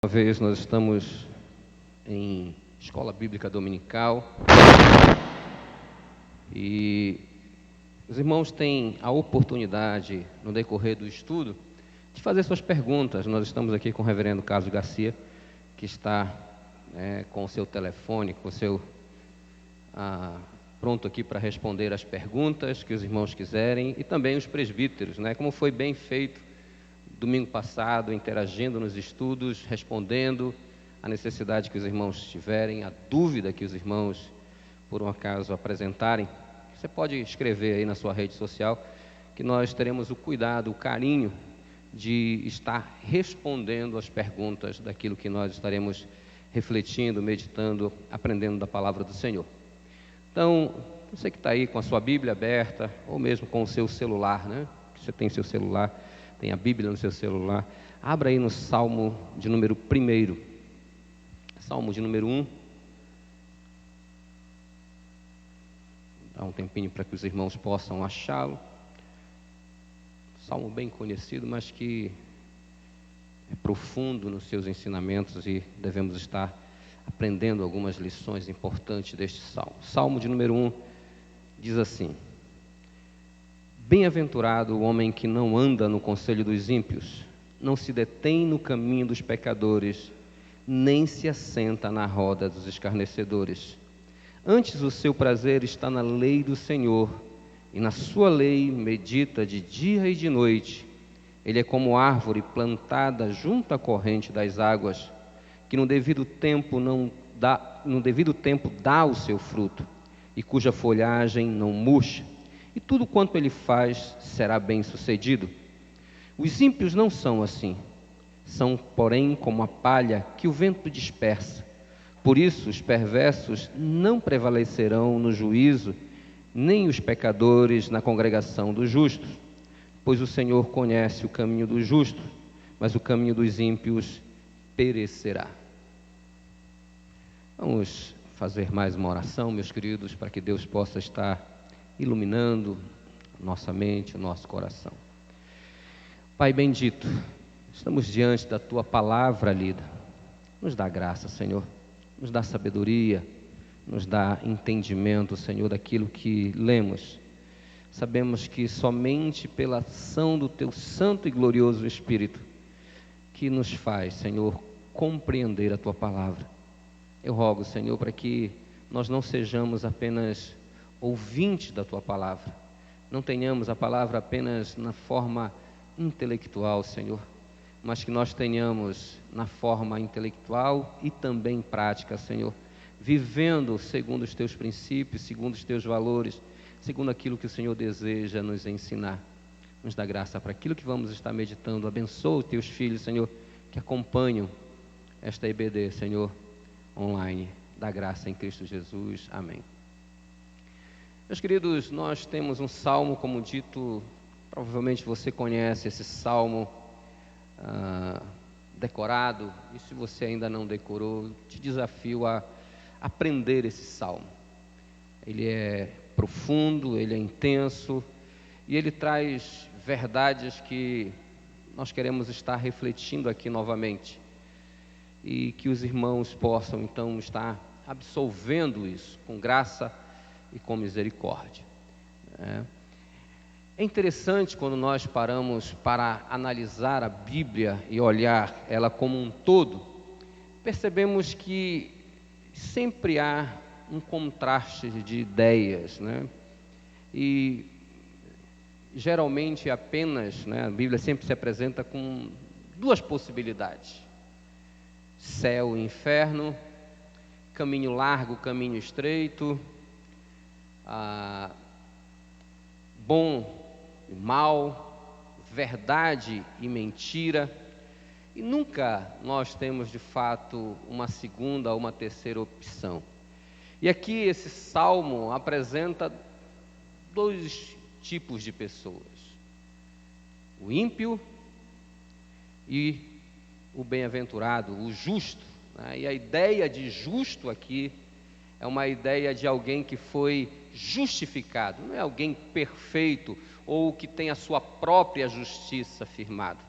Uma vez nós estamos em escola bíblica dominical e os irmãos têm a oportunidade, no decorrer do estudo, de fazer suas perguntas. Nós estamos aqui com o reverendo Carlos Garcia, que está com o seu telefone, com o seu pronto aqui para responder as perguntas que os irmãos quiserem, e também os presbíteros, como foi bem feito domingo passado, interagindo nos estudos, respondendo a necessidade que os irmãos tiverem, a dúvida que os irmãos, por um acaso, apresentarem. Você pode escrever aí na sua rede social, que nós teremos o cuidado, o carinho de estar respondendo as perguntas daquilo que nós estaremos refletindo, meditando, aprendendo da palavra do Senhor. Então, você que está aí com a sua Bíblia aberta, ou mesmo com o seu celular, Você tem seu celular, tem a Bíblia no seu celular, abra aí no Salmo de número 1. Salmo de número 1. Dá um tempinho para que os irmãos possam achá-lo. Salmo bem conhecido, mas que é profundo nos seus ensinamentos e devemos estar aprendendo algumas lições importantes deste salmo. Salmo de número 1 diz assim: Bem-aventurado o homem que não anda no conselho dos ímpios, não se detém no caminho dos pecadores, nem se assenta na roda dos escarnecedores. Antes o seu prazer está na lei do Senhor, e na sua lei medita de dia e de noite. Ele é como árvore plantada junto à corrente das águas, que no devido tempo dá o seu fruto, e cuja folhagem não murcha, e tudo quanto ele faz será bem sucedido. Os ímpios não são assim, são, porém, como a palha que o vento dispersa. Por isso os perversos não prevalecerão no juízo, nem os pecadores na congregação dos justos. Pois o Senhor conhece o caminho dos justos, mas o caminho dos ímpios perecerá. Vamos fazer mais uma oração, meus queridos, para que Deus possa estar iluminando nossa mente, o nosso coração. Pai bendito, estamos diante da Tua palavra lida. Nos dá graça, Senhor, nos dá sabedoria, nos dá entendimento, Senhor, daquilo que lemos. Sabemos que somente pela ação do Teu santo e glorioso Espírito que nos faz, Senhor, compreender a Tua palavra. Eu rogo, Senhor, para que nós não sejamos apenas ouvintes da Tua palavra, não tenhamos a palavra apenas na forma intelectual, Senhor, mas que nós tenhamos na forma intelectual e também prática, Senhor, vivendo segundo os Teus princípios, segundo os Teus valores, segundo aquilo que o Senhor deseja nos ensinar. Nos dá graça para aquilo que vamos estar meditando. Abençoa os Teus filhos, Senhor, que acompanham esta EBD, Senhor, online. Dá graça em Cristo Jesus. Amém. Meus queridos, nós temos um salmo, como dito, provavelmente você conhece esse salmo decorado, e se você ainda não decorou, te desafio a aprender esse salmo. Ele é profundo, ele é intenso, e ele traz verdades que nós queremos estar refletindo aqui novamente, e que os irmãos possam então estar absolvendo isso com graça e com misericórdia. É interessante quando nós paramos para analisar a Bíblia e olhar ela como um todo, percebemos que sempre há um contraste de ideias, E geralmente apenas, a Bíblia sempre se apresenta com duas possibilidades: céu e inferno, caminho largo, caminho estreito, bom e mal, verdade e mentira, e nunca nós temos de fato uma segunda ou uma terceira opção. E aqui esse salmo apresenta dois tipos de pessoas: o ímpio e o bem-aventurado, o justo. E a ideia de justo aqui é uma ideia de alguém que foi justificado, não é alguém perfeito ou que tem a sua própria justiça firmada.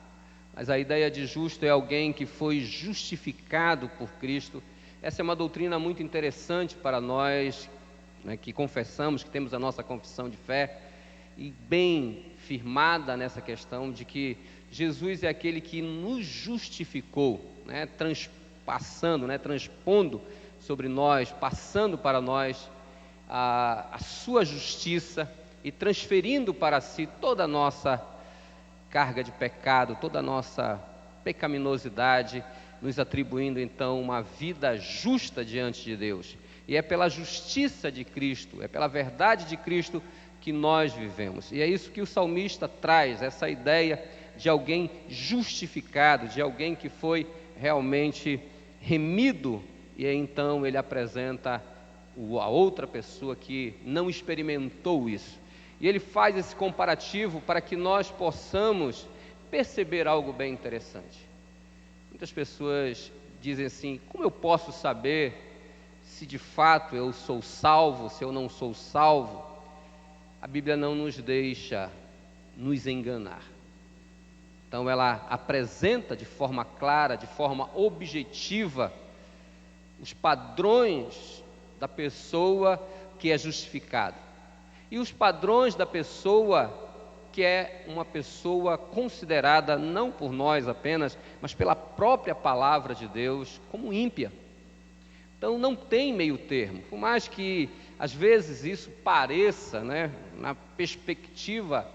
mas a ideia de justo é alguém que foi justificado por Cristo. Essa é uma doutrina muito interessante para nós, né, que confessamos, que temos a nossa confissão de fé, e bem firmada nessa questão de que Jesus é aquele que nos justificou, né, transpondo sobre nós, passando para nós a sua justiça e transferindo para si toda a nossa carga de pecado, toda a nossa pecaminosidade, nos atribuindo então uma vida justa diante de Deus. E é pela justiça de Cristo, é pela verdade de Cristo que nós vivemos. E é isso que o salmista traz, essa ideia de alguém justificado, de alguém que foi realmente remido, e aí, então ele apresenta a outra pessoa que não experimentou isso. E ele faz esse comparativo para que nós possamos perceber algo bem interessante. Muitas pessoas dizem assim: como eu posso saber se de fato eu sou salvo, se eu não sou salvo? A Bíblia não nos deixa nos enganar. Então ela apresenta de forma clara, de forma objetiva, os padrões da pessoa que é justificada e os padrões da pessoa que é uma pessoa considerada, não por nós apenas, mas pela própria palavra de Deus, como ímpia. Então não tem meio termo, por mais que às vezes isso pareça, né, na perspectiva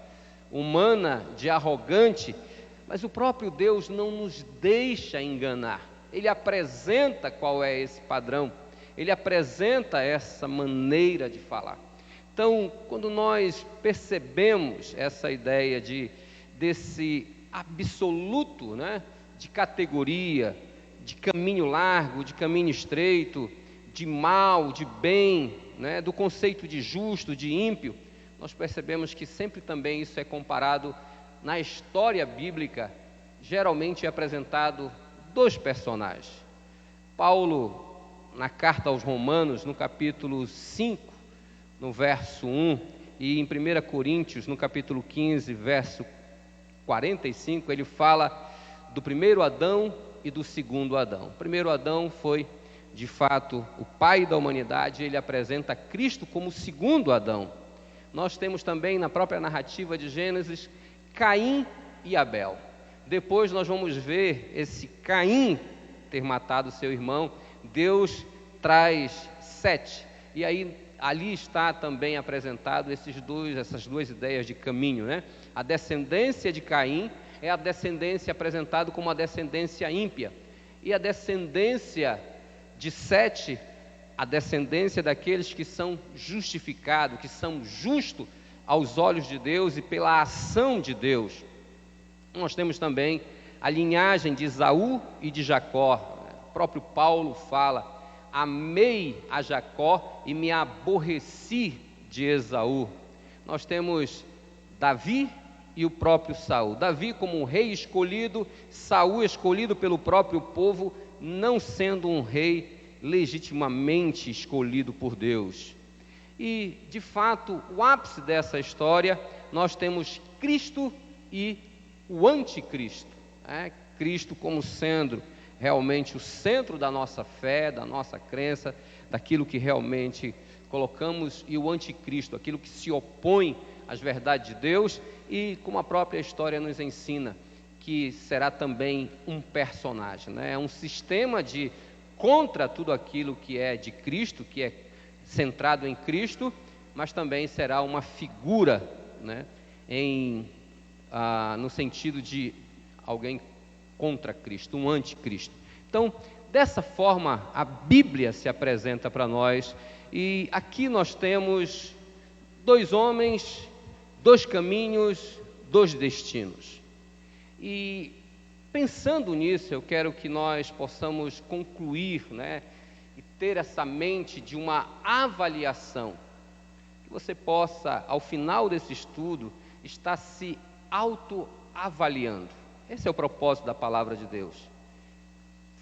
humana de arrogante, mas o próprio Deus não nos deixa enganar. Ele apresenta qual é esse padrão, ele apresenta essa maneira de falar. Então, quando nós percebemos essa ideia desse absoluto, né, de categoria, de caminho largo, de caminho estreito, de mal, de bem, né, do conceito de justo, de ímpio, nós percebemos que sempre também isso é comparado na história bíblica, geralmente é apresentado dois personagens. Paulo, na carta aos Romanos, no capítulo 5, no verso 1, e em 1 Coríntios, no capítulo 15, verso 45, ele fala do primeiro Adão e do segundo Adão. O primeiro Adão foi, de fato, o pai da humanidade, ele apresenta Cristo como o segundo Adão. Nós temos também, na própria narrativa de Gênesis, Caim e Abel. Depois nós vamos ver esse Caim ter matado seu irmão, Deus traz Sete, e aí ali está também apresentado essas duas ideias de caminho, né? A descendência de Caim é a descendência apresentada como a descendência ímpia, e a descendência de Sete, a descendência daqueles que são justificados, que são justos aos olhos de Deus e pela ação de Deus. Nós temos também a linhagem de Esaú e de Jacó. O próprio Paulo fala: amei a Jacó e me aborreci de Esaú. Nós temos Davi e o próprio Saul. Davi como um rei escolhido, Saul escolhido pelo próprio povo, não sendo um rei legitimamente escolhido por Deus. E, de fato, o ápice dessa história, nós temos Cristo e o anticristo, Cristo como sendo realmente o centro da nossa fé, da nossa crença, daquilo que realmente colocamos, e o anticristo, aquilo que se opõe às verdades de Deus, e como a própria história nos ensina, que será também um personagem, né? É um sistema contra tudo aquilo que é de Cristo, que é centrado em Cristo, mas também será uma figura, né, no sentido de alguém contra Cristo, um anticristo. Então, dessa forma, a Bíblia se apresenta para nós, e aqui nós temos dois homens, dois caminhos, dois destinos. E pensando nisso, eu quero que nós possamos concluir, né, e ter essa mente de uma avaliação, que você possa, ao final desse estudo, estar se autoavaliando. Esse é o propósito da palavra de Deus,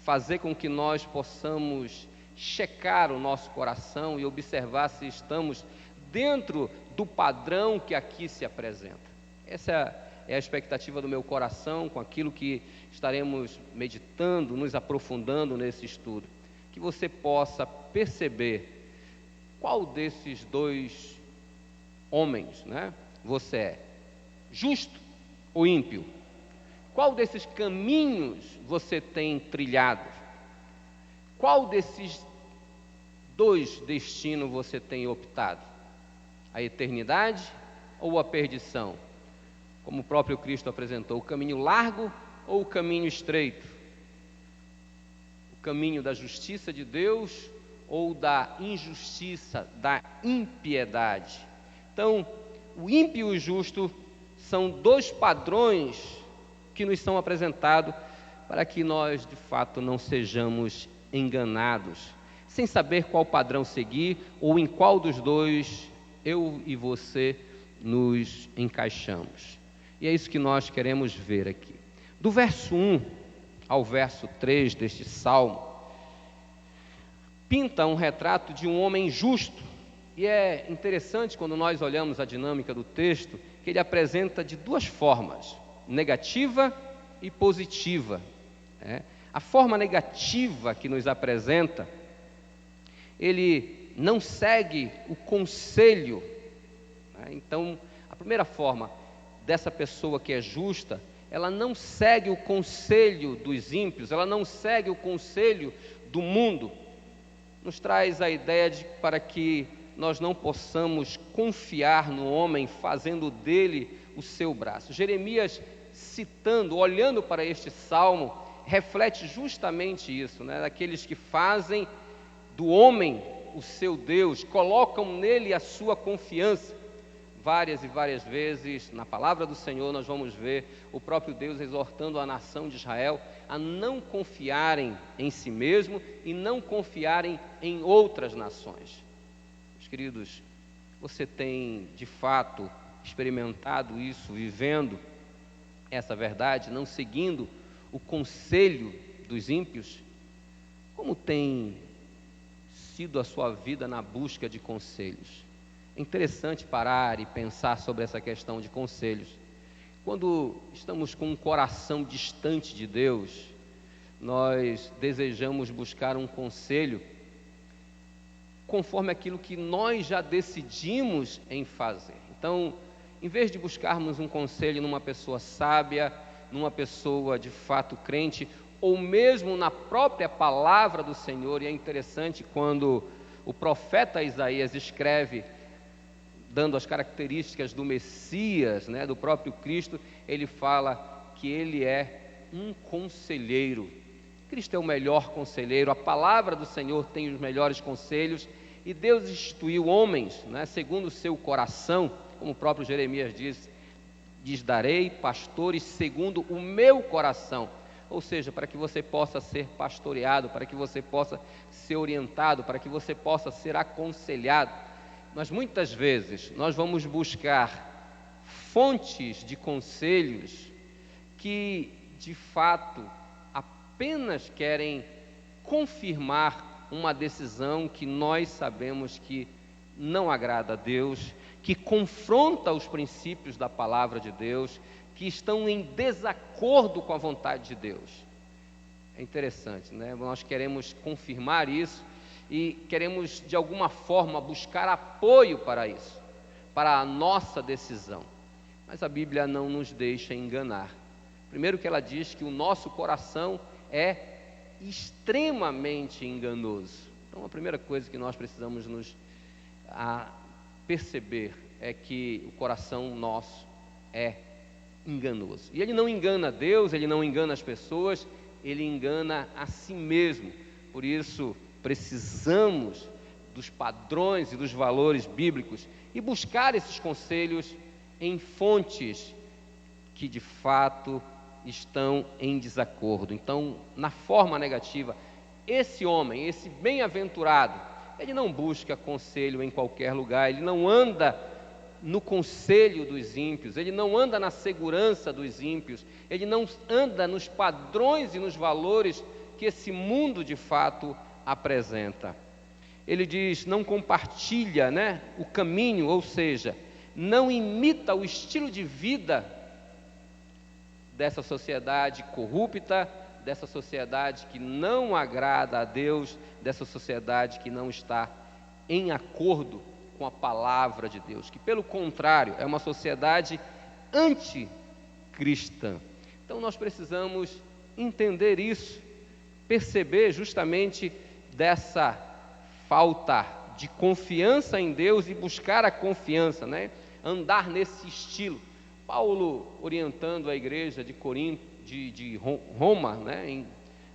fazer com que nós possamos checar o nosso coração e observar se estamos dentro do padrão que aqui se apresenta. Essa é a expectativa do meu coração com aquilo que estaremos meditando, nos aprofundando nesse estudo. Que você possa perceber qual desses dois homens, né, você é, justo ou ímpio? Qual desses caminhos você tem trilhado? Qual desses dois destinos você tem optado? A eternidade ou a perdição? Como o próprio Cristo apresentou, o caminho largo ou o caminho estreito? O caminho da justiça de Deus ou da injustiça, da impiedade? Então, o ímpio e o justo são dois padrões que nos são apresentados para que nós, de fato, não sejamos enganados, sem saber qual padrão seguir ou em qual dos dois eu e você nos encaixamos. E é isso que nós queremos ver aqui. Do verso 1 ao verso 3 deste salmo, pinta um retrato de um homem justo. E é interessante quando nós olhamos a dinâmica do texto, que ele apresenta de duas formas, negativa e positiva. A forma negativa que nos apresenta, ele não segue o conselho. Então, a primeira forma dessa pessoa que é justa, ela não segue o conselho dos ímpios, ela não segue o conselho do mundo. Nos traz a ideia de para que nós não possamos confiar no homem, fazendo dele o seu braço. Jeremias, citando, olhando para este salmo, reflete justamente isso, né? Daqueles que fazem do homem o seu Deus, colocam nele a sua confiança. Várias e várias vezes, na palavra do Senhor, nós vamos ver o próprio Deus exortando a nação de Israel a não confiarem em si mesmo e não confiarem em outras nações. Meus queridos, você tem de fato experimentado isso, vivendo essa verdade, não seguindo o conselho dos ímpios? Como tem sido a sua vida na busca de conselhos? É interessante parar e pensar sobre essa questão de conselhos. Quando estamos com um coração distante de Deus, nós desejamos buscar um conselho conforme aquilo que nós já decidimos em fazer. Então, em vez de buscarmos um conselho numa pessoa sábia, numa pessoa de fato crente, ou mesmo na própria palavra do Senhor, e é interessante quando o profeta Isaías escreve, dando as características do Messias, né, do próprio Cristo, ele fala que ele é um conselheiro. Cristo é o melhor conselheiro, a palavra do Senhor tem os melhores conselhos, e Deus instituiu homens, né, segundo o seu coração, como o próprio Jeremias diz, darei pastores segundo o meu coração, ou seja, para que você possa ser pastoreado, para que você possa ser orientado, para que você possa ser aconselhado. Mas muitas vezes nós vamos buscar fontes de conselhos que de fato apenas querem confirmar uma decisão que nós sabemos que não agrada a Deus, que confronta os princípios da palavra de Deus, que estão em desacordo com a vontade de Deus. É interessante, né? Nós queremos confirmar isso e queremos de alguma forma buscar apoio para isso, para a nossa decisão. Mas a Bíblia não nos deixa enganar. Primeiro que ela diz que o nosso coração é extremamente enganoso. Então a primeira coisa que nós precisamos nos perceber é que o coração nosso é enganoso. E ele não engana Deus, ele não engana as pessoas, ele engana a si mesmo. Por isso precisamos dos padrões e dos valores bíblicos e buscar esses conselhos em fontes que de fato estão em desacordo. Então, na forma negativa, esse homem, esse bem-aventurado, ele não busca conselho em qualquer lugar, ele não anda no conselho dos ímpios, ele não anda na segurança dos ímpios, ele não anda nos padrões e nos valores que esse mundo de fato apresenta. Ele diz, não compartilha, né, o caminho, ou seja, não imita o estilo de vida dessa sociedade corrupta, dessa sociedade que não agrada a Deus, dessa sociedade que não está em acordo com a palavra de Deus, que pelo contrário é uma sociedade anticristã. Então nós precisamos entender isso, perceber justamente dessa falta de confiança em Deus e buscar a confiança, andar nesse estilo. Paulo, orientando a igreja de Corinto, de Roma, em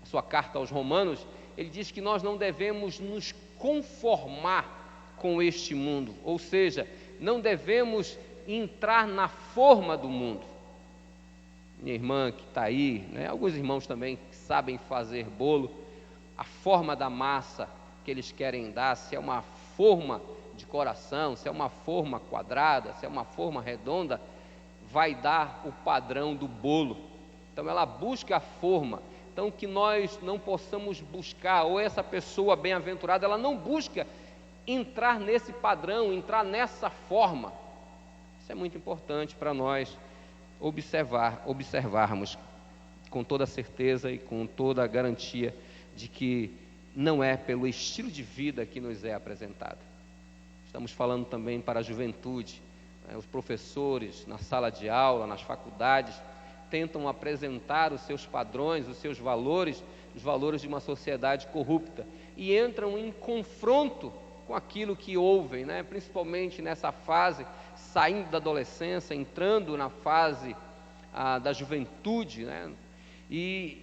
sua carta aos Romanos, ele diz que nós não devemos nos conformar com este mundo, ou seja, não devemos entrar na forma do mundo. Minha irmã que está aí, alguns irmãos também que sabem fazer bolo, a forma da massa que eles querem dar, se é uma forma de coração, se é uma forma quadrada, se é uma forma redonda, vai dar o padrão do bolo. Então ela busca a forma. Então que nós não possamos buscar, ou essa pessoa bem-aventurada, ela não busca entrar nesse padrão, entrar nessa forma. Isso é muito importante para nós observarmos com toda certeza e com toda a garantia de que não é pelo estilo de vida que nos é apresentado. Estamos falando também para a juventude, os professores na sala de aula, nas faculdades, tentam apresentar os seus padrões, os seus valores, os valores de uma sociedade corrupta, e entram em confronto com aquilo que ouvem, principalmente nessa fase, saindo da adolescência, entrando na fase da juventude, e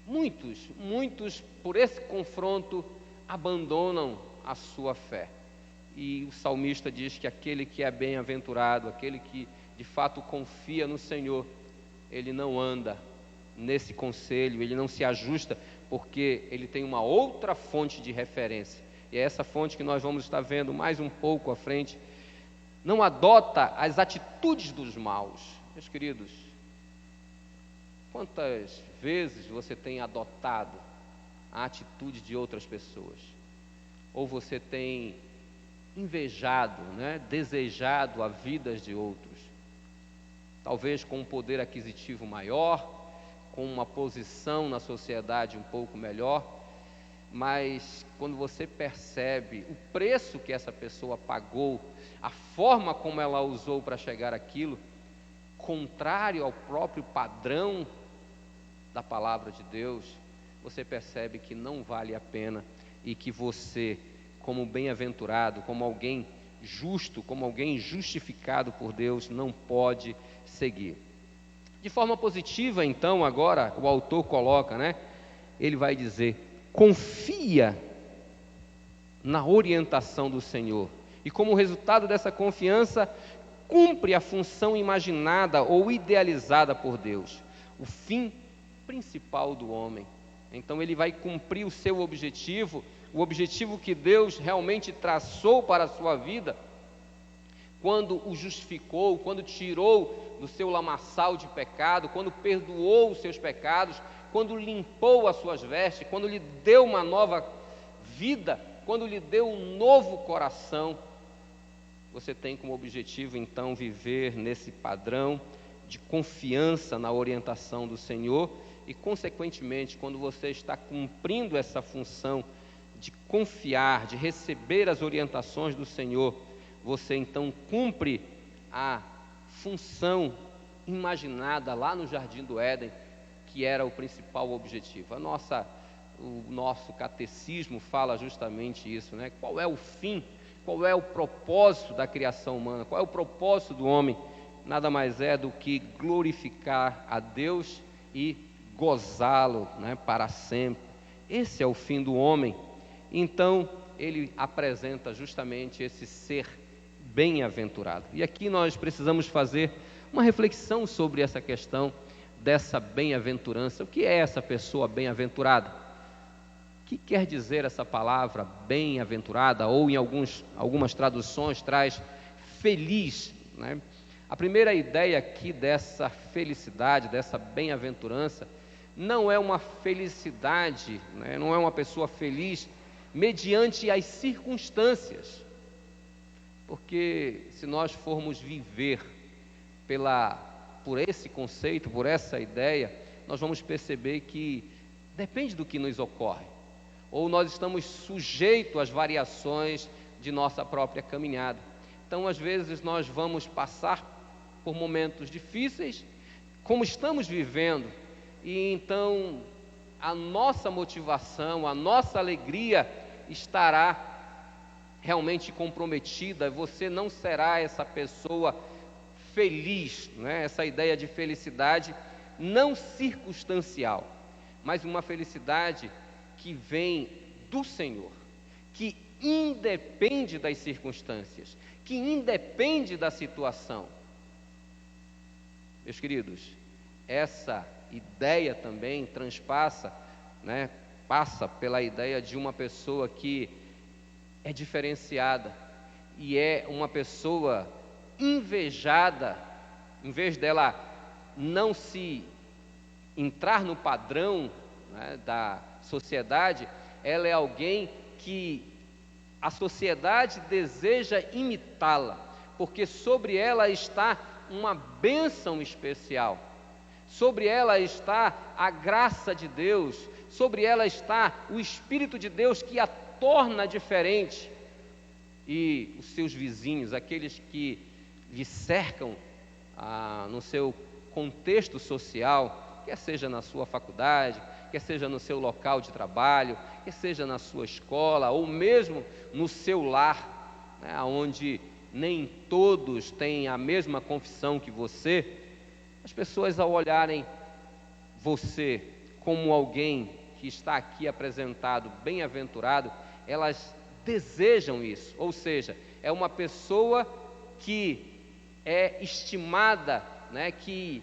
muitos, por esse confronto, abandonam a sua fé. E o salmista diz que aquele que é bem-aventurado, aquele que de fato confia no Senhor, ele não anda nesse conselho, ele não se ajusta, porque ele tem uma outra fonte de referência. E é essa fonte que nós vamos estar vendo mais um pouco à frente. Não adota as atitudes dos maus. Meus queridos, quantas vezes você tem adotado a atitude de outras pessoas? Ou você tem invejado, desejado a vidas de outros? Talvez com um poder aquisitivo maior, com uma posição na sociedade um pouco melhor, mas quando você percebe o preço que essa pessoa pagou, a forma como ela usou para chegar àquilo, contrário ao próprio padrão da palavra de Deus, você percebe que não vale a pena e que você, como bem-aventurado, como alguém justo, como alguém justificado por Deus, não pode seguir. De forma positiva, então, agora o autor coloca, ele vai dizer: confia na orientação do Senhor, e como resultado dessa confiança, cumpre a função imaginada ou idealizada por Deus, o fim principal do homem. Então ele vai cumprir o seu objetivo, o objetivo que Deus realmente traçou para a sua vida, quando o justificou, quando tirou do seu lamaçal de pecado, quando perdoou os seus pecados, quando limpou as suas vestes, quando lhe deu uma nova vida, quando lhe deu um novo coração. Você tem como objetivo então viver nesse padrão de confiança na orientação do Senhor, e consequentemente, quando você está cumprindo essa função de confiar, de receber as orientações do Senhor, você então cumpre a função imaginada lá no Jardim do Éden, que era o principal objetivo. O nosso catecismo fala justamente isso, Qual é o fim, qual é o propósito da criação humana, qual é o propósito do homem? Nada mais é do que glorificar a Deus e gozá-lo, para sempre. Esse é o fim do homem. Então ele apresenta justamente esse ser bem-aventurado. E aqui nós precisamos fazer uma reflexão sobre essa questão dessa bem-aventurança. O que é essa pessoa bem-aventurada? O que quer dizer essa palavra bem-aventurada? Ou em algumas traduções traz feliz, A primeira ideia aqui dessa felicidade, dessa bem-aventurança, não é uma felicidade, não é uma pessoa feliz mediante as circunstâncias. Porque se nós formos viver pela por esse conceito, por essa ideia, nós vamos perceber que depende do que nos ocorre, ou nós estamos sujeitos às variações de nossa própria caminhada. Então, às vezes, nós vamos passar por momentos difíceis, como estamos vivendo, e então a nossa motivação, a nossa alegria estará realmente comprometida. Você não será essa pessoa feliz, né? Essa ideia de felicidade não circunstancial, mas uma felicidade que vem do Senhor, que independe das circunstâncias, que independe da situação. Meus queridos, essa ideia também transpassa, né, passa pela ideia de uma pessoa que é diferenciada e é uma pessoa invejada. Em vez dela não se entrar no padrão, né, da sociedade, ela é alguém que a sociedade deseja imitá-la, porque sobre ela está uma bênção especial, sobre ela está a graça de Deus, sobre ela está o Espírito de Deus que a torna diferente. E os seus vizinhos, aqueles que lhe cercam no seu contexto social, quer seja na sua faculdade, quer seja no seu local de trabalho, quer seja na sua escola, ou mesmo no seu lar, né, onde nem todos têm a mesma confissão que você, as pessoas, ao olharem você como alguém que está aqui apresentado bem-aventurado, elas desejam isso, ou seja, é uma pessoa que é estimada, né, que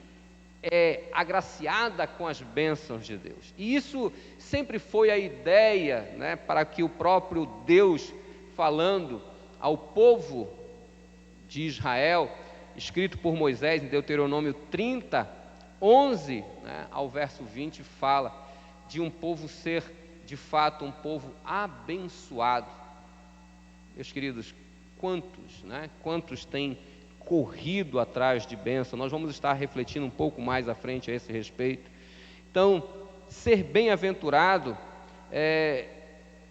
é agraciada com as bênçãos de Deus. E isso sempre foi a ideia, né, para que o próprio Deus, falando ao povo de Israel, escrito por Moisés em Deuteronômio 30, 11, né, ao verso 20, fala de um povo ser, de fato, um povo abençoado. Meus queridos, quantos têm corrido atrás de bênção? Nós vamos estar refletindo um pouco mais à frente a esse respeito. Então, ser bem-aventurado é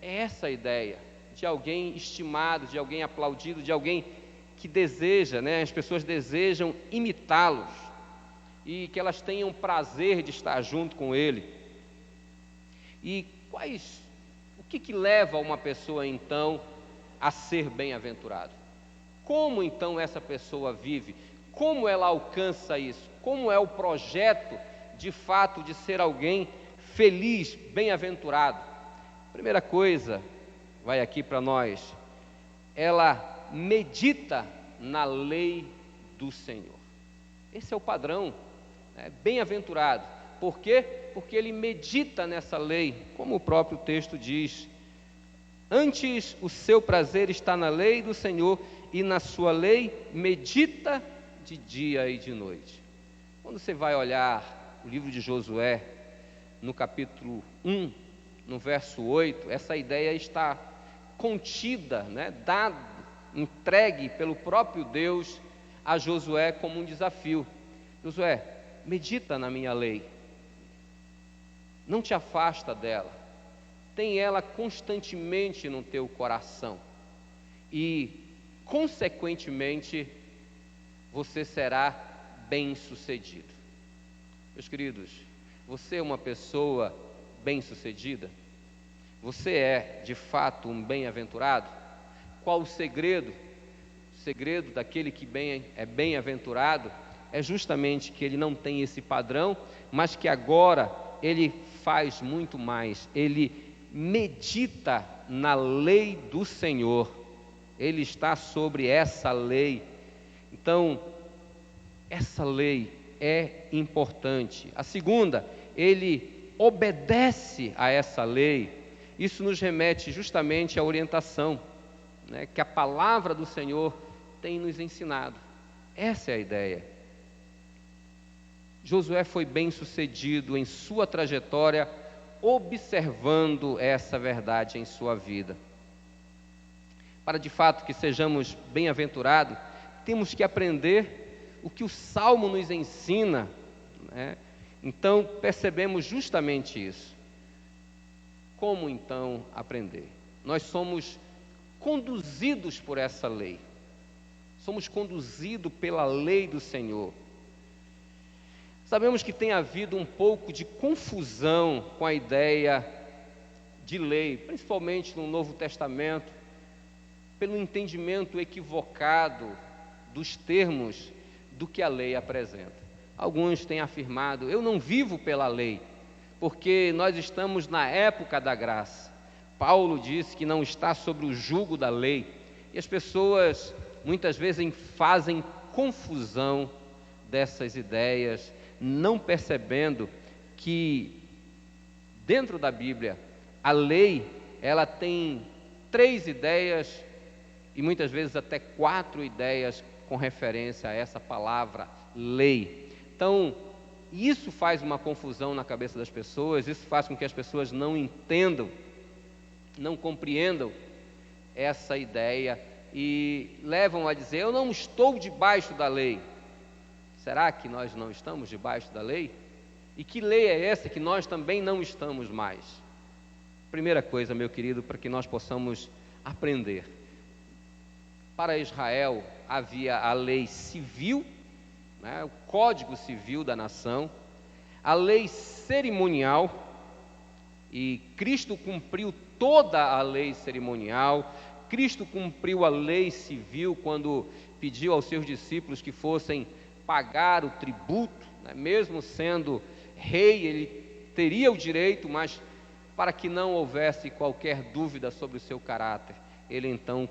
essa a ideia de alguém estimado, de alguém aplaudido, de alguém que deseja, né, as pessoas desejam imitá-los e que elas tenham prazer de estar junto com ele. E o que leva uma pessoa então a ser bem-aventurado? Como então essa pessoa vive? Como ela alcança isso? Como é o projeto de fato de ser alguém feliz, bem-aventurado? Primeira coisa, vai aqui para nós, ela medita na lei do Senhor. Esse é o padrão, né? Bem-aventurado. Por quê? Porque ele medita nessa lei, como o próprio texto diz. Antes o seu prazer está na lei do Senhor, e na sua lei medita de dia e de noite. Quando você vai olhar o livro de Josué, no capítulo 1, no verso 8, essa ideia está contida, né, entregue pelo próprio Deus a Josué como um desafio. Josué, medita na minha lei, não te afasta dela, tem ela constantemente no teu coração e, consequentemente, você será bem-sucedido. Meus queridos, você é uma pessoa bem-sucedida? Você é, de fato, um bem-aventurado? Qual o segredo? O segredo daquele que é bem-aventurado é justamente que ele não tem esse padrão, mas que agora ele faz muito mais. Ele medita na lei do Senhor. Ele está sobre essa lei. Então, essa lei é importante. A segunda, ele obedece a essa lei. Isso nos remete justamente à orientação, né, que a palavra do Senhor tem nos ensinado. Essa é a ideia. Josué foi bem-sucedido em sua trajetória, observando essa verdade em sua vida. Para de fato que sejamos bem-aventurados, temos que aprender o que o Salmo nos ensina, né? Então percebemos justamente isso. Como então aprender? Nós somos conduzidos por essa lei. Somos conduzidos pela lei do Senhor. Sabemos que tem havido um pouco de confusão com a ideia de lei, principalmente no Novo Testamento, pelo entendimento equivocado dos termos do que a lei apresenta. Alguns têm afirmado: eu não vivo pela lei, porque nós estamos na época da graça. Paulo disse que não está sobre o jugo da lei, e as pessoas muitas vezes fazem confusão dessas ideias, não percebendo que dentro da Bíblia a lei, ela tem 3 ideias e muitas vezes até 4 ideias com referência a essa palavra lei. Então, isso faz uma confusão na cabeça das pessoas, isso faz com que as pessoas não entendam, não compreendam essa ideia e levam a dizer: eu não estou debaixo da lei. Será que nós não estamos debaixo da lei? E que lei é essa que nós também não estamos mais? Primeira coisa, meu querido, para que nós possamos aprender. Para Israel havia a lei civil, né, o Código Civil da nação, a lei cerimonial, e Cristo cumpriu toda a lei cerimonial. Cristo cumpriu a lei civil quando pediu aos seus discípulos que fossem pagar o tributo, né? Mesmo sendo rei, ele teria o direito, mas para que não houvesse qualquer dúvida sobre o seu caráter, ele então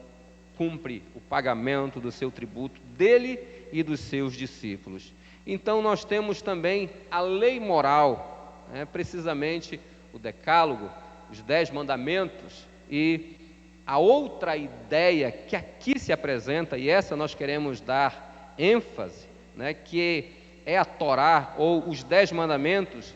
cumpre o pagamento do seu tributo dele e dos seus discípulos. Então nós temos também a lei moral, né? Precisamente o Decálogo, os 10 mandamentos, e a outra ideia que aqui se apresenta, e essa nós queremos dar ênfase, né, que é a Torá, ou os 10 mandamentos,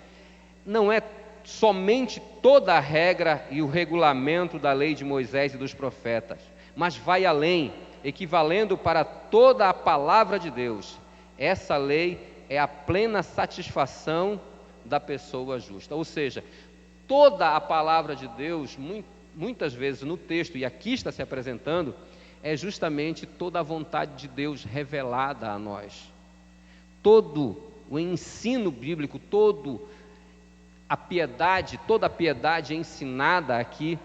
não é somente toda a regra e o regulamento da lei de Moisés e dos profetas, mas vai além, equivalendo para toda a palavra de Deus. Essa lei é a plena satisfação da pessoa justa, ou seja, toda a palavra de Deus, muitas vezes no texto, e aqui está se apresentando, é justamente toda a vontade de Deus revelada a nós. Todo o ensino bíblico, toda a piedade ensinada aqui,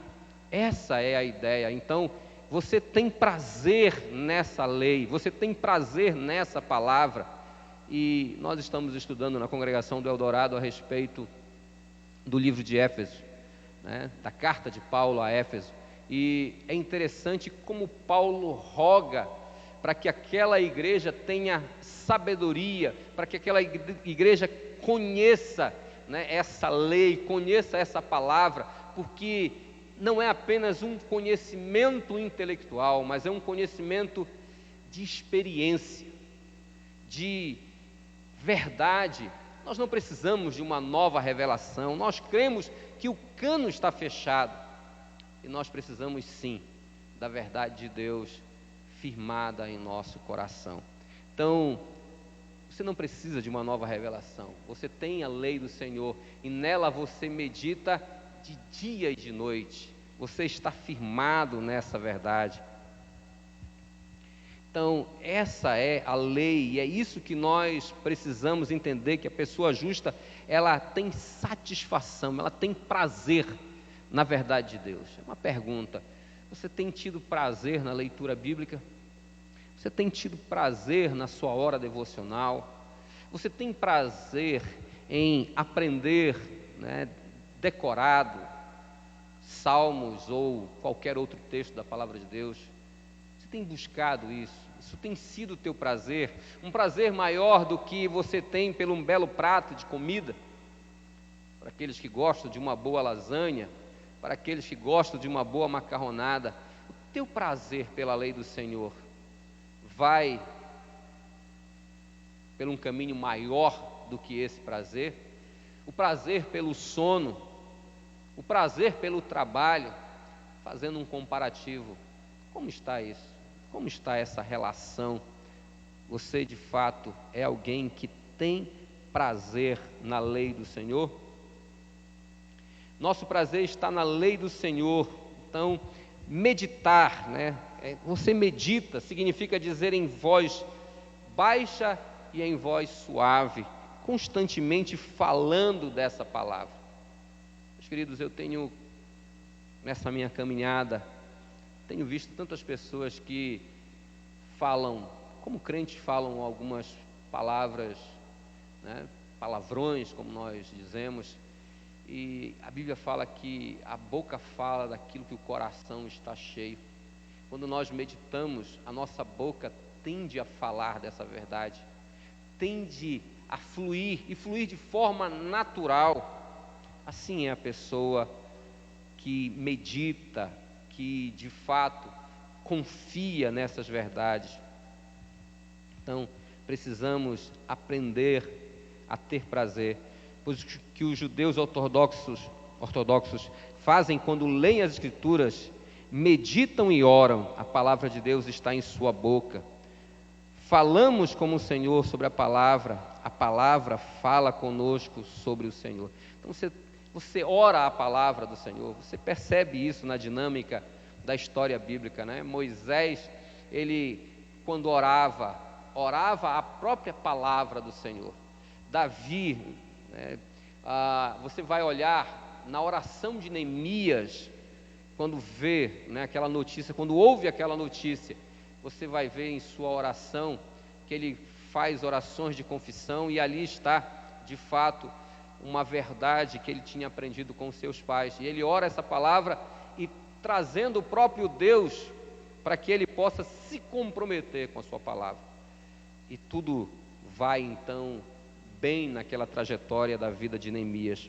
essa é a ideia. Então, você tem prazer nessa lei, você tem prazer nessa palavra, e nós estamos estudando na congregação do Eldorado a respeito do livro de Éfeso, né, da carta de Paulo a Éfeso, e é interessante como Paulo roga para que aquela igreja tenha sabedoria, para que aquela igreja conheça, né, essa lei, conheça essa palavra, porque não é apenas um conhecimento intelectual, mas é um conhecimento de experiência, de verdade. Nós não precisamos de uma nova revelação, nós cremos que o cano está fechado, e nós precisamos sim da verdade de Deus firmada em nosso coração. Então, você não precisa de uma nova revelação, você tem a lei do Senhor, e nela você medita de dia e de noite, você está firmado nessa verdade. Então, essa é a lei, e é isso que nós precisamos entender, que a pessoa justa, ela tem satisfação, ela tem prazer na verdade de Deus. É uma pergunta: você tem tido prazer na leitura bíblica? Você tem tido prazer na sua hora devocional? Você tem prazer em aprender, né, decorado, salmos ou qualquer outro texto da palavra de Deus? Você tem buscado isso? Isso tem sido o teu prazer? Um prazer maior do que você tem pelo um belo prato de comida? Para aqueles que gostam de uma boa lasanha, para aqueles que gostam de uma boa macarronada, o teu prazer pela lei do Senhor vai por um caminho maior do que esse prazer? O prazer pelo sono, o prazer pelo trabalho, fazendo um comparativo, como está isso? Como está essa relação Você de fato é alguém que tem prazer na lei do Senhor? Nosso prazer está na lei do Senhor. Então, meditar, né? Você medita, significa dizer em voz baixa e em voz suave, constantemente falando dessa palavra. Meus queridos, eu tenho, nessa minha caminhada, tenho visto tantas pessoas que falam, como crentes falam algumas palavras, né, palavrões, como nós dizemos, e a Bíblia fala que a boca fala daquilo que o coração está cheio. Quando nós meditamos, a nossa boca tende a falar dessa verdade, tende a fluir, e fluir de forma natural. Assim é a pessoa que medita, que de fato confia nessas verdades. Então, precisamos aprender a ter prazer, pois o que os judeus ortodoxos fazem quando leem as Escrituras, meditam e oram, a palavra de Deus está em sua boca. Falamos como o Senhor sobre a palavra fala conosco sobre o Senhor. Então você ora a palavra do Senhor, você percebe isso na dinâmica da história bíblica, né? Moisés, ele quando orava a própria palavra do Senhor. Davi, né? Você vai olhar na oração de Neemias, quando vê, né, aquela notícia, quando ouve aquela notícia, você vai ver em sua oração que ele faz orações de confissão, e ali está, de fato, uma verdade que ele tinha aprendido com seus pais, e ele ora essa palavra e trazendo o próprio Deus para que ele possa se comprometer com a sua palavra, e tudo vai então bem naquela trajetória da vida de Neemias.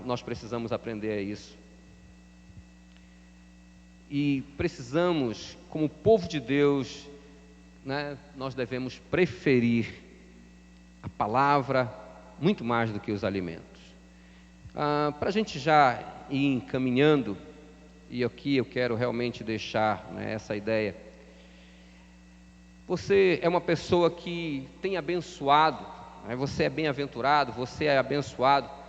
Nós precisamos aprender a isso, e precisamos, como povo de Deus, né, nós devemos preferir a palavra muito mais do que os alimentos. Para a gente já ir encaminhando, e aqui eu quero realmente deixar, né, essa ideia. Você é uma pessoa que tem abençoado, né, você é bem-aventurado, você é abençoado,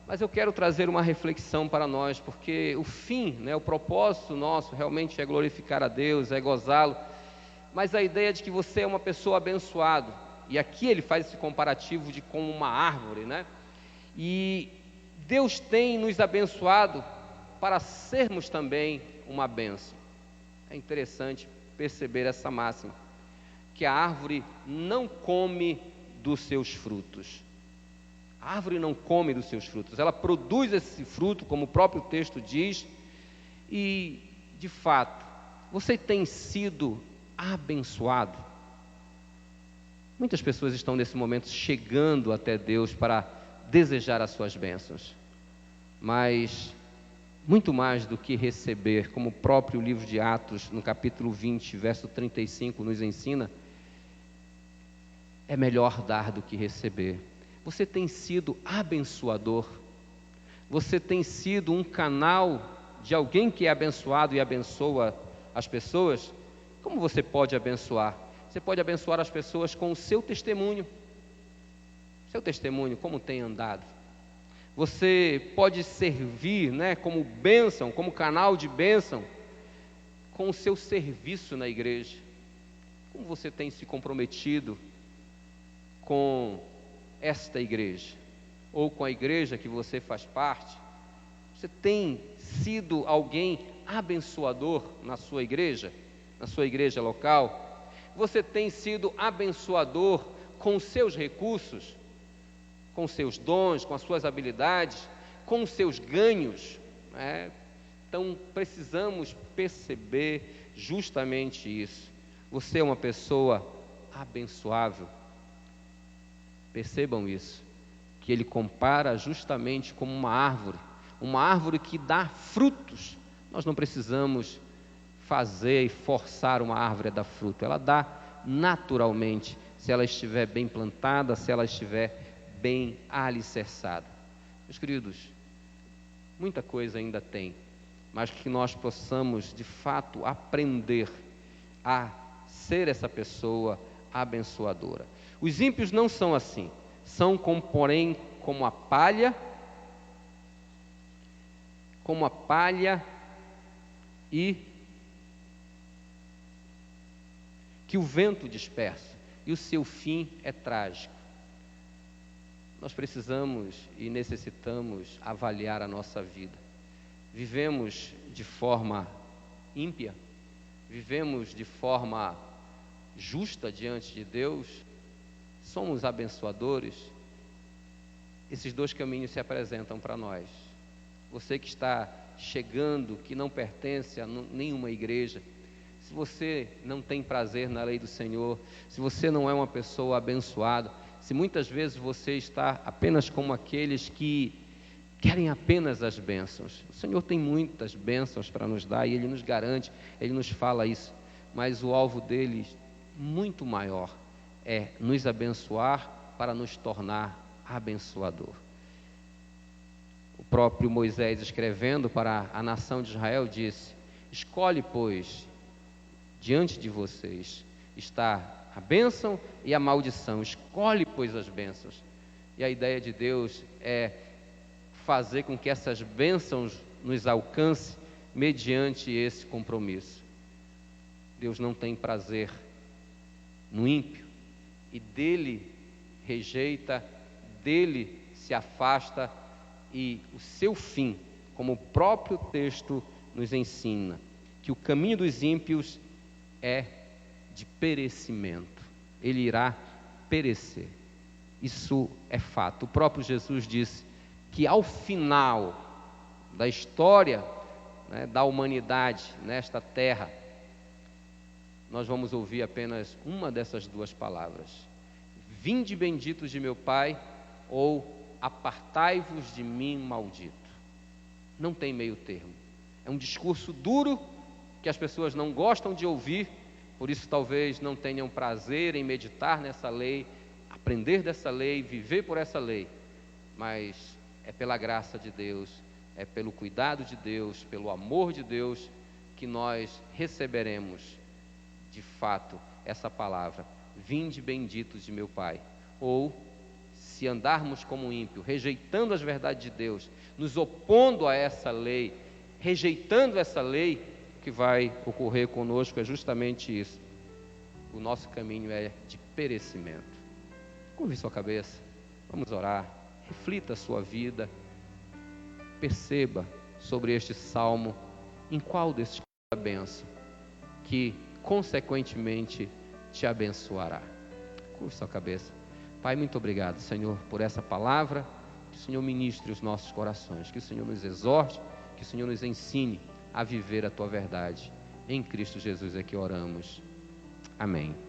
mas eu quero trazer uma reflexão para nós, porque o fim, né, o propósito nosso realmente é glorificar a Deus, é gozá-lo, mas a ideia de que você é uma pessoa abençoada, e aqui ele faz esse comparativo de como uma árvore, né? E Deus tem nos abençoado para sermos também uma bênção. É interessante perceber essa máxima, que a árvore não come dos seus frutos. A árvore não come dos seus frutos, ela produz esse fruto, como o próprio texto diz, e, de fato, você tem sido abençoado. Muitas pessoas estão nesse momento chegando até Deus para desejar as suas bênçãos, mas muito mais do que receber, como o próprio livro de Atos, no capítulo 20, verso 35, nos ensina, é melhor dar do que receber. Você tem sido abençoador, você tem sido um canal de alguém que é abençoado e abençoa as pessoas. Como você pode abençoar? Você pode abençoar as pessoas com o seu testemunho. Seu testemunho, como tem andado? Você pode servir, né, como bênção, como canal de bênção, com o seu serviço na igreja. Como você tem se comprometido com esta igreja, ou com a igreja que você faz parte? Você tem sido alguém abençoador na sua igreja local? Você tem sido abençoador com os seus recursos, com os seus dons, com as suas habilidades, com os seus ganhos, né? Então precisamos perceber justamente isso. Você é uma pessoa abençoável. Percebam isso, que ele compara justamente como uma árvore que dá frutos. Nós não precisamos fazer e forçar uma árvore a dar fruto, ela dá naturalmente, se ela estiver bem plantada, se ela estiver bem alicerçada. Meus queridos, muita coisa ainda tem, mas que nós possamos de fato aprender a ser essa pessoa abençoadora. Os ímpios não são assim, são porém como a palha e que o vento dispersa, e o seu fim é trágico. Nós precisamos e necessitamos avaliar a nossa vida. Vivemos de forma ímpia? Vivemos de forma justa diante de Deus? Somos abençoadores? Esses dois caminhos se apresentam para nós. Você que está chegando, que não pertence a nenhuma igreja, se você não tem prazer na lei do Senhor, se você não é uma pessoa abençoada, se muitas vezes você está apenas como aqueles que querem apenas as bênçãos. O Senhor tem muitas bênçãos para nos dar e Ele nos garante, Ele nos fala isso, mas o alvo dele, muito maior, é nos abençoar para nos tornar abençoador. O próprio Moisés, escrevendo para a nação de Israel, disse: escolhe, pois, diante de vocês está a bênção e a maldição, escolhe, pois, as bênçãos. E a ideia de Deus é fazer com que essas bênçãos nos alcancem mediante esse compromisso. Deus não tem prazer no ímpio e dele rejeita, dele se afasta, e o seu fim, como o próprio texto nos ensina, que o caminho dos ímpios é de perecimento, ele irá perecer. Isso é fato. O próprio Jesus disse que ao final da história, da humanidade nesta terra, nós vamos ouvir apenas uma dessas duas palavras: vinde benditos de meu Pai, ou apartai-vos de mim, maldito. Não tem meio termo. É um discurso duro que as pessoas não gostam de ouvir, por isso talvez não tenham prazer em meditar nessa lei, aprender dessa lei, viver por essa lei, mas é pela graça de Deus, é pelo cuidado de Deus, pelo amor de Deus, que nós receberemos de fato essa palavra: vinde benditos de meu Pai. Ou, se andarmos como um ímpio, rejeitando as verdades de Deus, nos opondo a essa lei, rejeitando essa lei, o que vai ocorrer conosco é justamente isso. O nosso caminho é de perecimento. Curve sua cabeça, vamos orar, reflita a sua vida, perceba sobre este salmo em qual desses a bênção que consequentemente te abençoará. Curve sua cabeça. Pai, muito obrigado, Senhor, por essa palavra. Que o Senhor ministre os nossos corações, que o Senhor nos exorte, que o Senhor nos ensine a viver a Tua verdade. Em Cristo Jesus é que oramos. Amém.